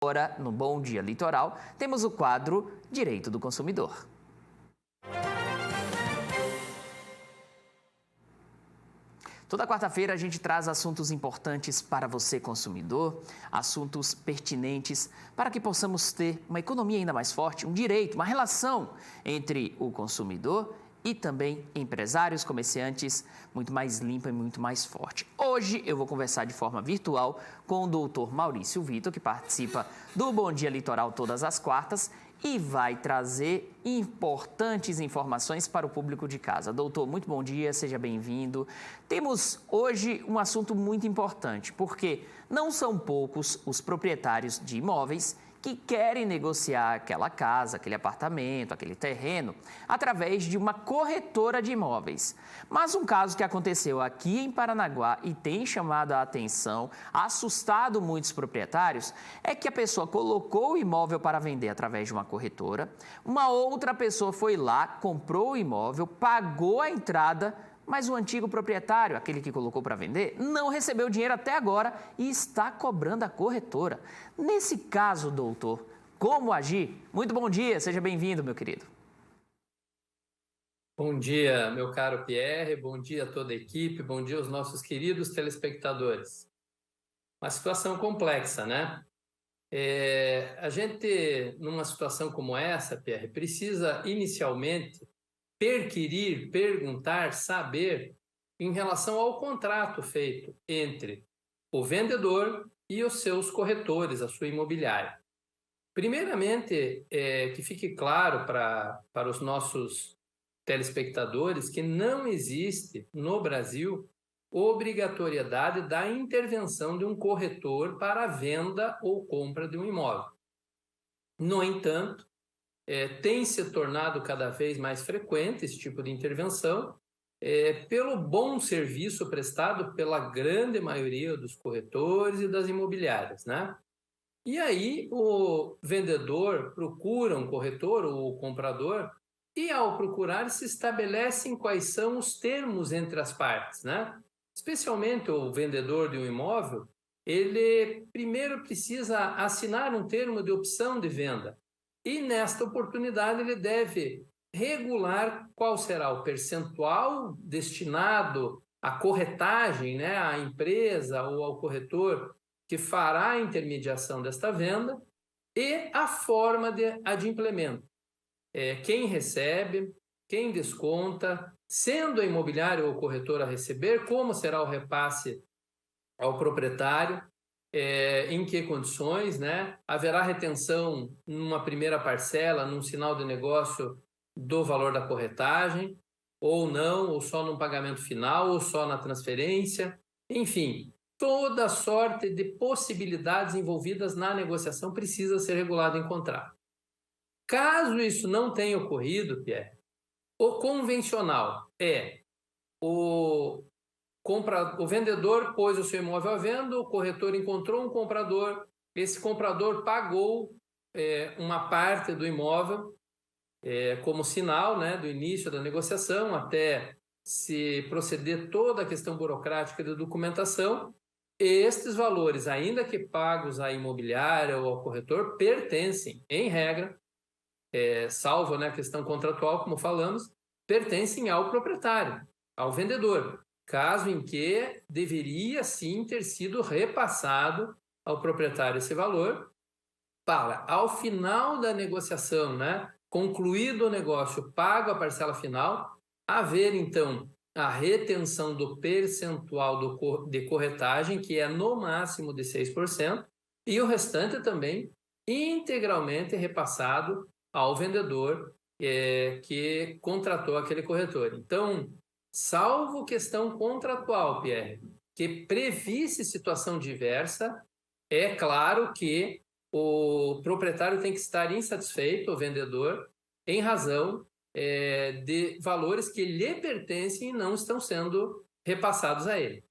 Agora, no Bom Dia Litoral, temos o quadro Direito do Consumidor. Toda quarta-feira a gente traz assuntos importantes para você, consumidor, assuntos pertinentes para que possamos ter uma economia ainda mais forte, um direito, uma relação entre o consumidor e também empresários, comerciantes, muito mais limpa e muito mais forte. Hoje eu vou conversar de forma virtual com o doutor Maurício Vitor, que participa do Bom Dia Litoral todas as quartas e vai trazer importantes informações para o público de casa. Doutor, muito bom dia, seja bem-vindo. Temos hoje um assunto muito importante, porque não são poucos os proprietários de imóveis que querem negociar aquela casa, aquele apartamento, aquele terreno, através de uma corretora de imóveis. Mas um caso que aconteceu aqui em Paranaguá e tem chamado a atenção, assustado muitos proprietários, é que a pessoa colocou o imóvel para vender através de uma corretora, uma outra pessoa foi lá, comprou o imóvel, pagou a entrada, mas o antigo proprietário, aquele que colocou para vender, não recebeu o dinheiro até agora e está cobrando a corretora. Nesse caso, doutor, como agir? Muito bom dia, seja bem-vindo, meu querido. Bom dia, meu caro Pierre, bom dia a toda a equipe, bom dia aos nossos queridos telespectadores. Uma situação complexa, né? A gente, numa situação como essa, Pierre, precisa inicialmente perquirir, perguntar, saber em relação ao contrato feito entre o vendedor e os seus corretores, a sua imobiliária. Primeiramente, que fique claro para os nossos telespectadores que não existe no Brasil obrigatoriedade da intervenção de um corretor para a venda ou compra de um imóvel. No entanto, tem se tornado cada vez mais frequente esse tipo de intervenção pelo bom serviço prestado pela grande maioria dos corretores e das imobiliárias, né? E aí o vendedor procura um corretor ou o comprador e, ao procurar, se estabelecem quais são os termos entre as partes, né? Especialmente o vendedor de um imóvel, ele primeiro precisa assinar um termo de opção de venda. E, nesta oportunidade, ele deve regular qual será o percentual destinado à corretagem, né, à empresa ou ao corretor que fará a intermediação desta venda e a forma de adimplemento. Quem recebe, quem desconta, sendo a imobiliária ou o corretor a receber, como será o repasse ao proprietário, em que condições, né? Haverá retenção numa primeira parcela, num sinal de negócio do valor da corretagem, ou não, ou só no pagamento final, ou só na transferência, enfim, toda sorte de possibilidades envolvidas na negociação precisa ser regulada em contrato. Caso isso não tenha ocorrido, Pierre, o convencional é o vendedor pôs o seu imóvel à venda, o corretor encontrou um comprador, esse comprador pagou uma parte do imóvel como sinal, né, do início da negociação até se proceder toda a questão burocrática de documentação. Estes valores, ainda que pagos à imobiliária ou ao corretor, pertencem, em regra, salvo, né, a questão contratual, como falamos, pertencem ao proprietário, ao vendedor. Caso em que deveria sim ter sido repassado ao proprietário esse valor para, ao final da negociação, né, concluído o negócio, pago a parcela final, haver então a retenção do percentual de corretagem, que é no máximo de 6%, e o restante também integralmente repassado ao vendedor que contratou aquele corretor. Então, salvo questão contratual, Pierre, que previsse situação diversa, é claro que o proprietário tem que estar insatisfeito, o vendedor, em razão de valores que lhe pertencem e não estão sendo repassados a ele.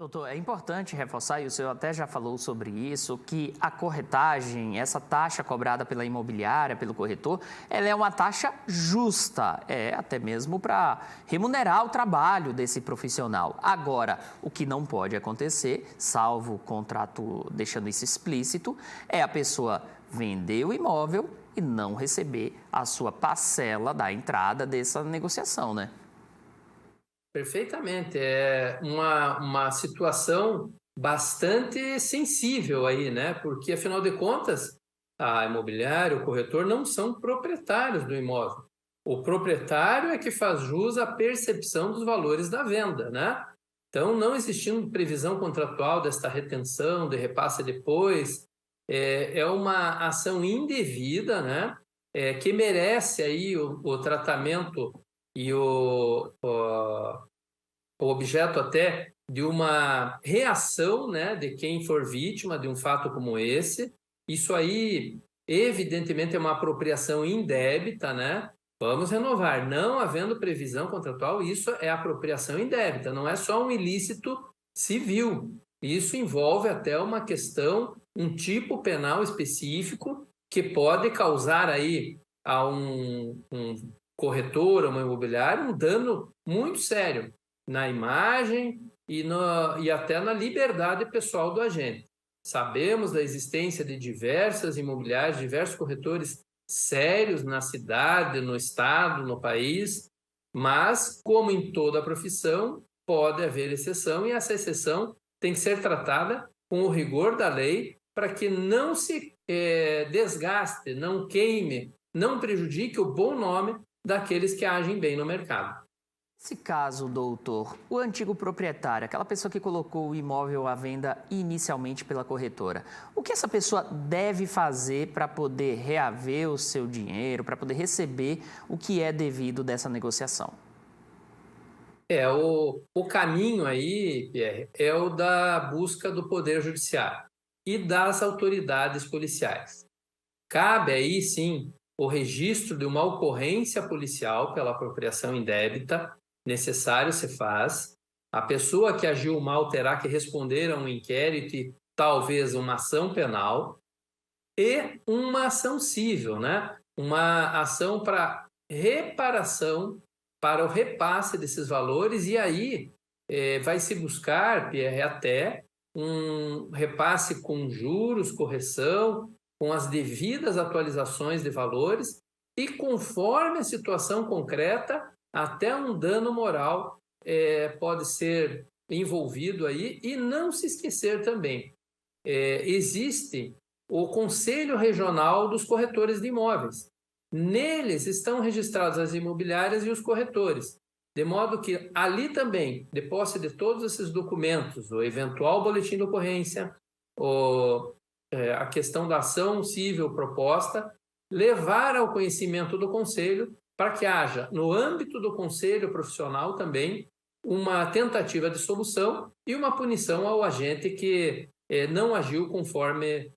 Doutor, é importante reforçar, e o senhor até já falou sobre isso, que a corretagem, essa taxa cobrada pela imobiliária, pelo corretor, ela é uma taxa justa, até mesmo para remunerar o trabalho desse profissional. Agora, o que não pode acontecer, salvo o contrato deixando isso explícito, é a pessoa vender o imóvel e não receber a sua parcela da entrada dessa negociação, né? Perfeitamente. É uma situação bastante sensível aí, né? Porque, afinal de contas, a imobiliária, o corretor não são proprietários do imóvel. O proprietário é que faz jus à percepção dos valores da venda, né? Então, não existindo previsão contratual desta retenção, de repasse depois, é uma ação indevida, né? Que merece aí o tratamento e o objeto até de uma reação, né, de quem for vítima de um fato como esse. Isso aí, evidentemente, é uma apropriação indébita, né? Vamos renovar. Não havendo previsão contratual, isso é apropriação indébita, não é só um ilícito civil. Isso envolve até uma questão, um tipo penal específico que pode causar aí a um corretor, uma imobiliária, um dano muito sério na imagem e até na liberdade pessoal do agente. Sabemos da existência de diversas imobiliárias, diversos corretores sérios na cidade, no estado, no país, mas, como em toda profissão, pode haver exceção e essa exceção tem que ser tratada com o rigor da lei para que não se desgaste, não queime, não prejudique o bom nome daqueles que agem bem no mercado. Nesse caso, doutor, o antigo proprietário, aquela pessoa que colocou o imóvel à venda inicialmente pela corretora, o que essa pessoa deve fazer para poder reaver o seu dinheiro, para poder receber o que é devido dessa negociação? O caminho aí, Pierre, é o da busca do Poder Judiciário e das autoridades policiais. Cabe aí, sim, o registro de uma ocorrência policial pela apropriação indébita, necessário se faz. A pessoa que agiu mal terá que responder a um inquérito e talvez uma ação penal e uma ação civil, né? Uma ação para reparação, para o repasse desses valores e aí vai se buscar, Pierre, até um repasse com juros, correção, com as devidas atualizações de valores e conforme a situação concreta, até um dano moral pode ser envolvido aí e não se esquecer também, existe o Conselho Regional dos Corretores de Imóveis. Neles estão registradas as imobiliárias e os corretores, de modo que ali também, de posse de todos esses documentos, o eventual boletim de ocorrência, a questão da ação civil proposta, levar ao conhecimento do Conselho para que haja, no âmbito do Conselho Profissional também, uma tentativa de solução e uma punição ao agente que não agiu conforme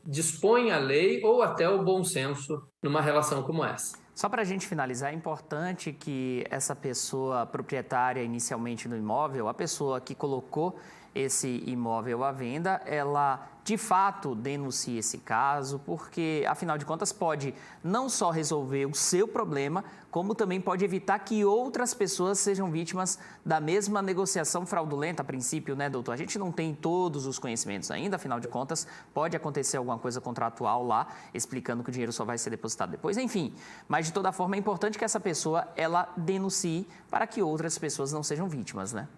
dispõe a lei ou até o bom senso numa relação como essa. Só para a gente finalizar, é importante que essa pessoa proprietária inicialmente no imóvel, a pessoa que colocou esse imóvel à venda, ela de fato denuncie esse caso, porque afinal de contas pode não só resolver o seu problema, como também pode evitar que outras pessoas sejam vítimas da mesma negociação fraudulenta a princípio, né, doutor? A gente não tem todos os conhecimentos ainda, afinal de contas pode acontecer alguma coisa contratual lá, explicando que o dinheiro só vai ser depositado depois, enfim. Mas de toda forma é importante que essa pessoa, ela denuncie para que outras pessoas não sejam vítimas, né?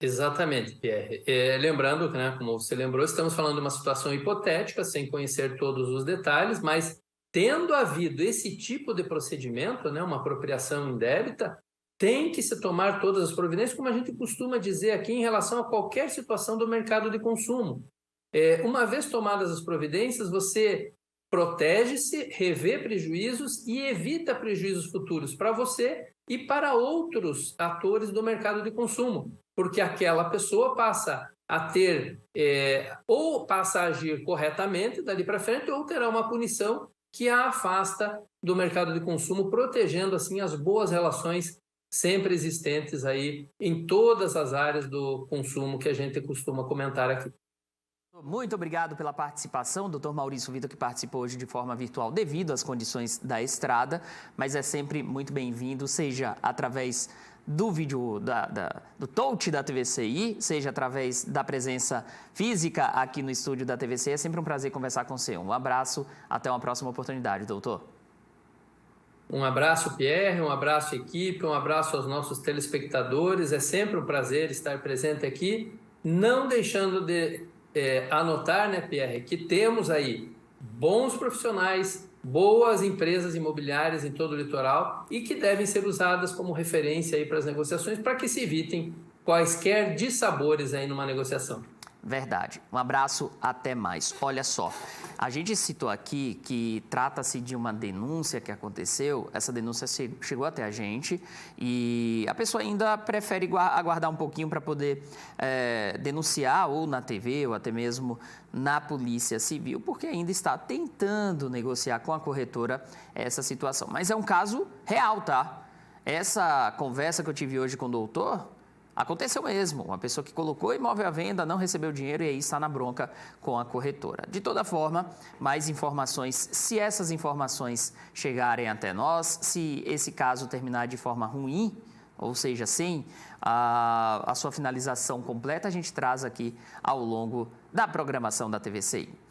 Exatamente, Pierre. Lembrando, né, como você lembrou, estamos falando de uma situação hipotética, sem conhecer todos os detalhes, mas tendo havido esse tipo de procedimento, né, uma apropriação indébita, tem que se tomar todas as providências, como a gente costuma dizer aqui em relação a qualquer situação do mercado de consumo. Uma vez tomadas as providências, você protege-se, revê prejuízos e evita prejuízos futuros para você e para outros atores do mercado de consumo, porque aquela pessoa passa a ter, ou passa a agir corretamente dali para frente, ou terá uma punição que a afasta do mercado de consumo, protegendo assim as boas relações sempre existentes aí em todas as áreas do consumo que a gente costuma comentar aqui. Muito obrigado pela participação, Dr. Maurício Vitor, que participou hoje de forma virtual devido às condições da estrada, mas é sempre muito bem-vindo, seja através do vídeo do touch da TVCI, seja através da presença física aqui no estúdio da TVCI. É sempre um prazer conversar com você. Um abraço, até uma próxima oportunidade, doutor. Um abraço, Pierre, um abraço, equipe, um abraço aos nossos telespectadores. É sempre um prazer estar presente aqui, não deixando de anotar, né, Pierre, que temos aí bons profissionais, boas empresas imobiliárias em todo o litoral e que devem ser usadas como referência aí para as negociações, para que se evitem quaisquer dissabores aí numa negociação. Verdade. Um abraço, até mais. Olha só, a gente citou aqui que trata-se de uma denúncia que aconteceu, essa denúncia chegou até a gente e a pessoa ainda prefere aguardar um pouquinho para poder denunciar ou na TV ou até mesmo na Polícia Civil, porque ainda está tentando negociar com a corretora essa situação. Mas é um caso real, tá? Essa conversa que eu tive hoje com o doutor aconteceu mesmo, uma pessoa que colocou imóvel à venda, não recebeu dinheiro e aí está na bronca com a corretora. De toda forma, mais informações, se essas informações chegarem até nós, se esse caso terminar de forma ruim, ou seja, sem a sua finalização completa, a gente traz aqui ao longo da programação da TVCI.